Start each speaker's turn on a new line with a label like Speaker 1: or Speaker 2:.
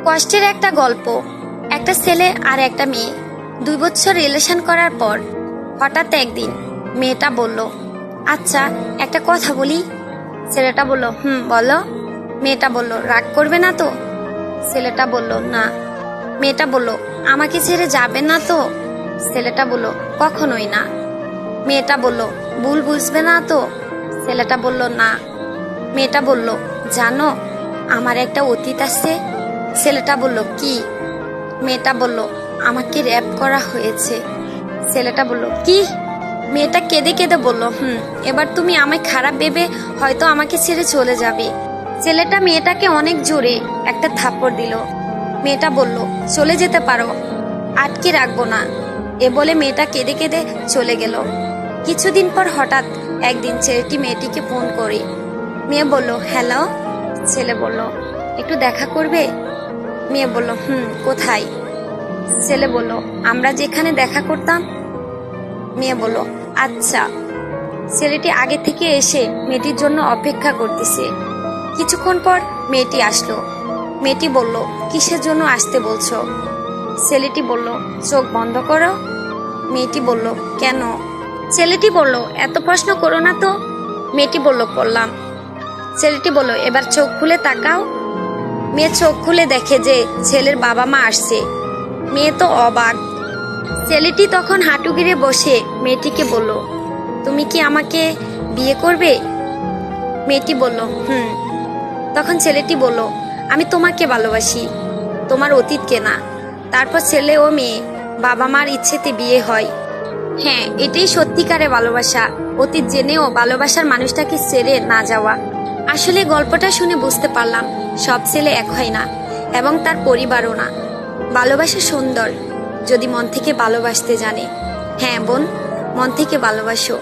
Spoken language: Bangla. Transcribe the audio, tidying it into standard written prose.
Speaker 1: কষ্টের একটা গল্প। একটা ছেলে আর একটা মেয়ে 2 বছর রিলেশন করার পর হঠাৎ একদিন মেয়েটা বলল, আচ্ছা একটা কথা বলি। ছেলেটা বলল, বলো। মেয়েটা বলল, রাগ করবে না তো? ছেলেটা বলল, না। মেয়েটা বলল, আমাকে ছেড়ে যাবে না তো? ছেলেটা বলল, কখনোই না। মেয়েটা বলল, ভুল বুঝবে না তো? ছেলেটা বলল, না। মেয়েটা বলল, জানো আমার একটা অতীত আছে। ছেলেটা বলল, কি? মেয়েটা বলল, আমাকে র্যাপ করা হয়েছে। ছেলেটা বলল, কি? মেয়েটা কেঁদে কেঁদে বলল, এবার তুমি আমায় খারাপ ভেবে হয়তো আমাকে ছেড়ে চলে যাবে। ছেলেটা মেয়েটাকে অনেক জোরে একটা থাপ্পড় দিল। মেয়েটা বলল, চলে যেতে পারো, আটকে রাখবো না। এ বলে মেয়েটা কেঁদে কেঁদে চলে গেল। কিছুদিন পর হঠাৎ একদিন ছেলেটি মেয়েটিকে ফোন করে। মেয়ে বলল, হ্যালো। ছেলে বলল, একটু দেখা করবে? মেয়ে বলল, কোথায়? ছেলে বলল, আমরা যেখানে দেখা করতাম। মেয়ে বলল, আচ্ছা। ছেলেটি আগে থেকে এসে মেয়েটির জন্য অপেক্ষা করতেছে। কিছুক্ষণ পর মেয়েটি আসলো। মেয়েটি বলল, কিসের জন্য আসতে বলছো? ছেলেটি বলল, চোখ বন্ধ করো। মেয়েটি বলল, কেন? ছেলেটি বলল, এত প্রশ্ন করো না তো। মেয়েটি বলল, করলাম। ছেলেটি বলল, এবার চোখ খুলে তাকাও। মেয়ে চোখ খুলে দেখে যে ছেলের বাবা মা আসছে। মেয়ে তো অবাক। ছেলেটি তখন হাঁটু গেড়ে বসে মেয়েটিকে বলল, তুমি কি আমাকে বিয়ে করবে? মেয়েটি বলল, তখন ছেলেটি বলল, আমি তোমাকে ভালোবাসি, তোমার অতীতকে না। তারপর ছেলে ও মেয়ে বাবা মার ইচ্ছেতে বিয়ে হয়। হ্যাঁ, এটাই সত্যিকারে ভালোবাসা, অতীত জেনেও ভালোবাসার মানুষটাকে ছেড়ে না যাওয়া। আসলে গল্পটা শুনে বুঝতে পারলাম সব ছেলে এক হয় না, এবং তার পরিবারও না। ভালোবাসা সুন্দর যদি মন থেকে ভালোবাসতে জানে। হ্যাঁ বোন, মন থেকে ভালোবাসো।